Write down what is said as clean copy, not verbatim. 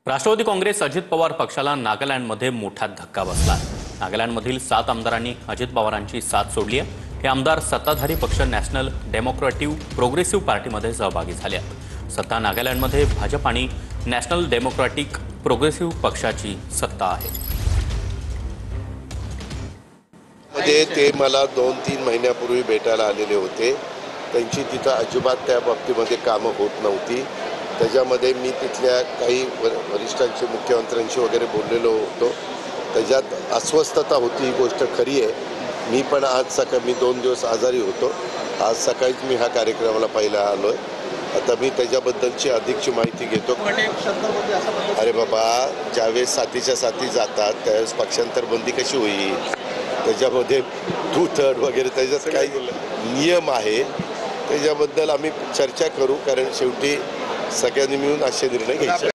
राष्ट्रवादी काँग्रेस अजित पवार पक्षाला नागालँडमध्ये मोठा धक्का बसला। नागालँडमधील 7 आमदारांनी अजित पवारांची साथ सोडली आहे। हे आमदार सत्ताधारी पक्ष नॅशनल डेमोक्रॅटिक प्रोग्रेसिव्ह पार्टीमध्ये सहभागी झाले आहेत। सत्ता नागालँडमध्ये भाजप आणि नॅशनल डेमोक्रॅटिक प्रोग्रेसिव्ह पक्षाची सत्ता आहे। ते मला 2-3 महिन्यापूर्वी भेटायला आलेले होते। त्यांची तिथं अजिबात त्या बाबतीमध्ये कामं होत नव्हती। त्याच्यामध्ये मी तिथल्या काही वरिष्ठांशी मुख्यमंत्र्यांशी वगैरे बोललेलो होतो। त्याच्यात अस्वस्थता होती, ही गोष्ट खरी आहे। मी पण आज सकाळी मी 2 दिवस आजारी होतो। आज सकाळीच मी हा कार्यक्रमाला पहिला आलोय। आता मी त्याच्याबद्दलची अधिकची माहिती घेतो। अरे बाबा, ज्यावेळेस साथीच्या साथी जातात त्यावेळेस पक्षांतर बंदी कशी होईल? त्याच्यामध्ये दुथड वगैरे त्याच्यात काही नियम आहे। त्याच्याबद्दल आम्ही चर्चा करू, कारण शेवटी सगळ्यांनी मिळून असे निर्णय घ्यायचे।